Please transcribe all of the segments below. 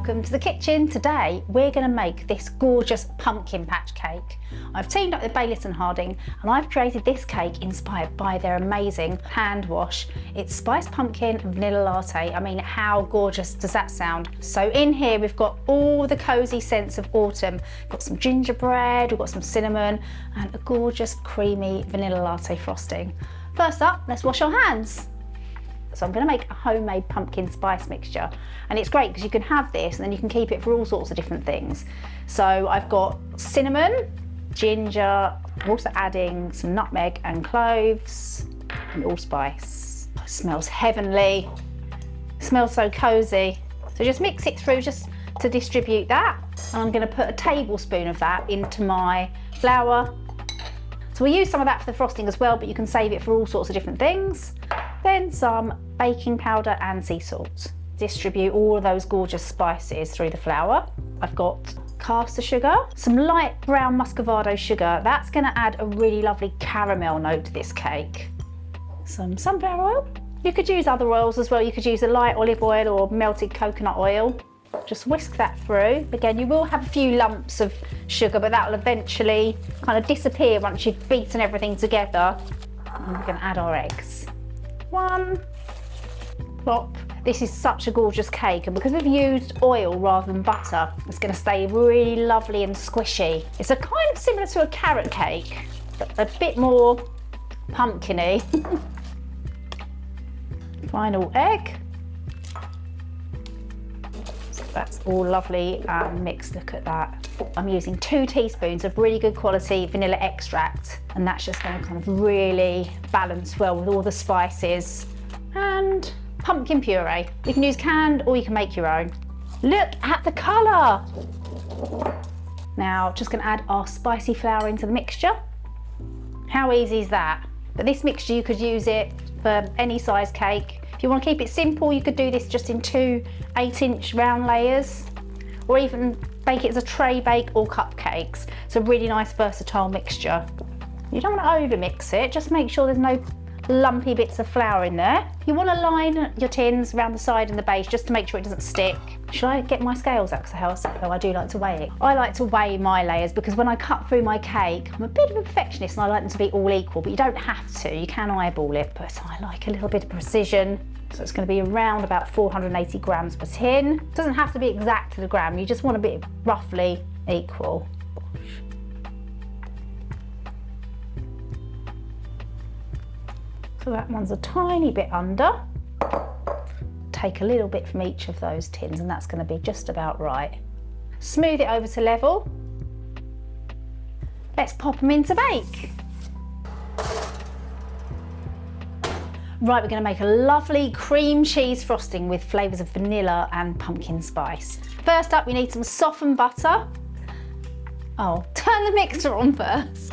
welcome to the kitchen. Today we're going to make this gorgeous pumpkin patch cake. I've teamed up with Baylis and Harding and I've created this cake inspired by their amazing hand wash. It's spiced pumpkin and vanilla latte. I mean, how gorgeous does that sound? So in here we've got all the cozy scents of autumn. We've got some gingerbread, we've got some cinnamon and a gorgeous creamy vanilla latte frosting. First up, let's wash our hands. So I'm going to make a homemade pumpkin spice mixture, and it's great because you can have this and then you can keep it for all sorts of different things. So I've got cinnamon, ginger, I'm also adding some nutmeg and cloves and allspice. It smells heavenly, it smells so cozy. So just mix it through just to distribute that, and I'm going to put a tablespoon of that into my flour. So we use some of that for the frosting as well, but you can save it for all sorts of different things. Then some baking powder and sea salt. Distribute all of those gorgeous spices through the flour. I've got caster sugar, some light brown muscovado sugar. That's going to add a really lovely caramel note to this cake. Some sunflower oil. You could use other oils as well. You could use a light olive oil or melted coconut oil. Just whisk that through. Again, you will have a few lumps of sugar, but that will eventually kind of disappear once you've beaten everything together. And we're going to add our eggs. One, plop. This is such a gorgeous cake, and because we've used oil rather than butter, it's going to stay really lovely and squishy. It's a kind of similar to a carrot cake, but a bit more pumpkin-y. Final egg. So that's all lovely and mixed. Look at that. I'm using 2 teaspoons of really good quality vanilla extract, and that's just going to kind of really balance well with all the spices. And pumpkin puree. You can use canned or you can make your own. Look at the colour. Now just going to add our spicy flour into the mixture. How easy is that? But this mixture, you could use it for any size cake. If you want to keep it simple, you could do this just in 2 8-inch round layers, or even bake it as a tray bake or cupcakes. It's a really nice versatile mixture. You don't want to over mix it, just make sure there's no lumpy bits of flour in there. You want to line your tins around the side and the base just to make sure it doesn't stick. Should I get my scales out? Because I do like to weigh it. I like to weigh my layers because when I cut through my cake, I'm a bit of a perfectionist and I like them to be all equal, but you don't have to. You can eyeball it, but I like a little bit of precision. So it's going to be around about 480 grams per tin. It doesn't have to be exact to the gram, you just want to be roughly equal. So that one's a tiny bit under. Take a little bit from each of those tins and that's going to be just about right. Smooth it over to level. Let's pop them in to bake. Right, we're going to make a lovely cream cheese frosting with flavours of vanilla and pumpkin spice. First up, we need some softened butter. Oh, turn the mixer on first.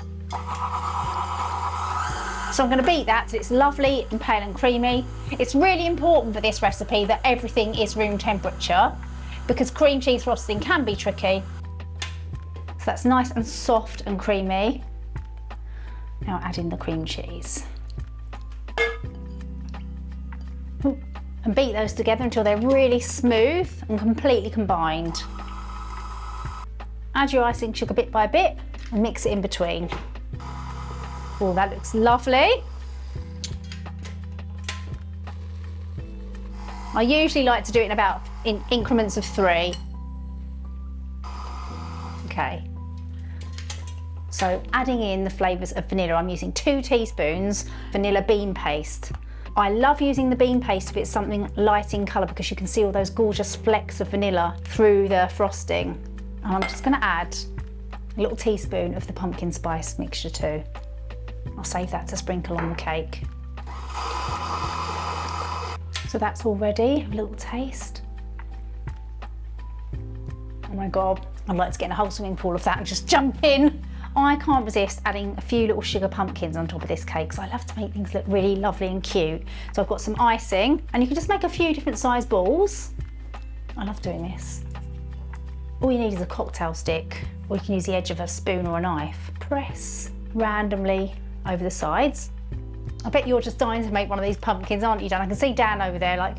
So I'm going to beat that till it's lovely and pale and creamy. It's really important for this recipe that everything is room temperature because cream cheese frosting can be tricky. So that's nice and soft and creamy. Now add in the cream cheese. And beat those together until they're really smooth and completely combined. Add your icing sugar bit by bit and mix it in between. Oh, that looks lovely. I usually like to do it in increments of 3. Okay. So adding in the flavours of vanilla, I'm using 2 teaspoons vanilla bean paste. I love using the bean paste if it's something light in colour because you can see all those gorgeous flecks of vanilla through the frosting. And I'm just going to add a little teaspoon of the pumpkin spice mixture too. I'll save that to sprinkle on the cake. So that's all ready, a little taste. Oh my God, I'd like to get in a whole swimming pool of that and just jump in. I can't resist adding a few little sugar pumpkins on top of this cake because I love to make things look really lovely and cute. So I've got some icing and you can just make a few different size balls. I love doing this. All you need is a cocktail stick, or you can use the edge of a spoon or a knife. Press randomly over the sides. I bet you're just dying to make one of these pumpkins, aren't you, Dan? I can see Dan over there like,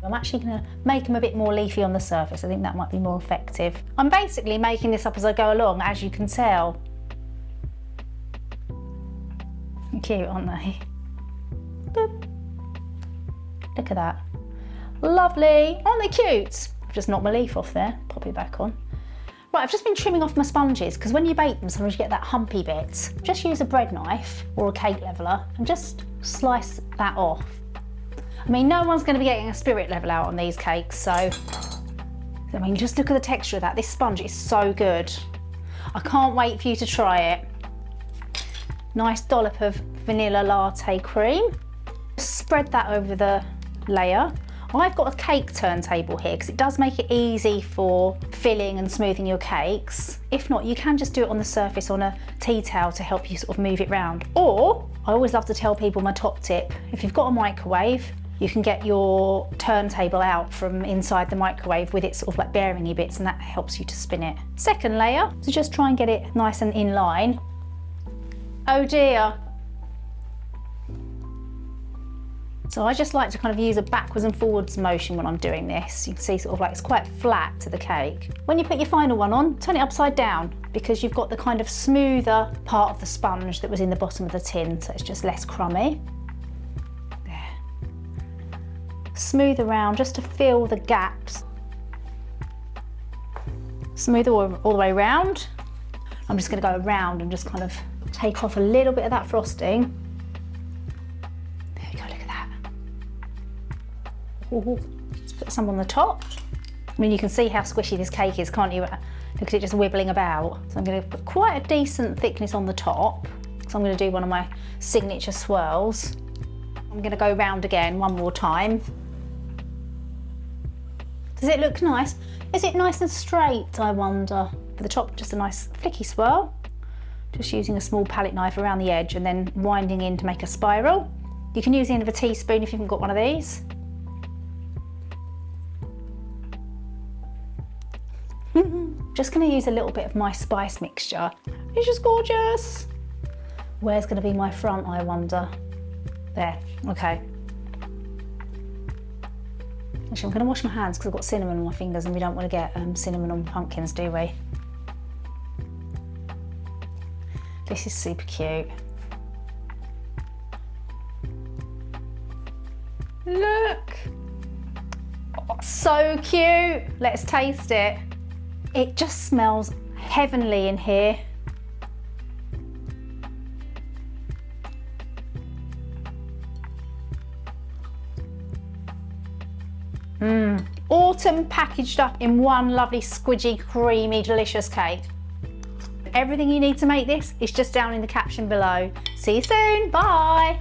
I'm actually going to make them a bit more leafy on the surface. I think that might be more effective. I'm basically making this up as I go along, as you can tell. Cute, aren't they? Boop. Look at that. Lovely. Aren't they cute? I've just knocked my leaf off there. Pop it back on. Right, I've just been trimming off my sponges because when you bake them, sometimes you get that humpy bit. Just use a bread knife or a cake leveler and just slice that off. I mean, no one's going to be getting a spirit level out on these cakes, so I mean, just look at the texture of that. This sponge is so good. I can't wait for you to try it. Nice dollop of vanilla latte cream. Spread that over the layer. I've got a cake turntable here because it does make it easy for filling and smoothing your cakes. If not, you can just do it on the surface on a tea towel to help you sort of move it round. Or, I always love to tell people my top tip, if you've got a microwave, you can get your turntable out from inside the microwave with its sort of like bearingy bits, and that helps you to spin it. Second layer, so just try and get it nice and in line. Oh dear. So I just like to kind of use a backwards and forwards motion when I'm doing this. You can see sort of like it's quite flat to the cake. When you put your final one on, turn it upside down because you've got the kind of smoother part of the sponge that was in the bottom of the tin, so it's just less crummy. There. Smooth around just to fill the gaps. Smooth all the way around. I'm just going to go around and just kind of take off a little bit of that frosting. Let's put some on the top. I mean, you can see how squishy this cake is, can't you? Look at it just wibbling about. So I'm going to put quite a decent thickness on the top. So I'm going to do one of my signature swirls. I'm going to go round again one more time. Does it look nice? Is it nice and straight, I wonder? For the top, just a nice flicky swirl. Just using a small palette knife around the edge and then winding in to make a spiral. You can use the end of a teaspoon if you haven't got one of these. Just going to use a little bit of my spice mixture. It's just gorgeous. Where's going to be my front, I wonder? There, okay. Actually, I'm going to wash my hands because I've got cinnamon on my fingers and we don't want to get cinnamon on pumpkins, do we? This is super cute. Look! Oh, so cute! Let's taste it. It just smells heavenly in here. Autumn packaged up in one lovely squidgy, creamy, delicious cake. Everything you need to make this is just down in the caption below. See you soon, bye!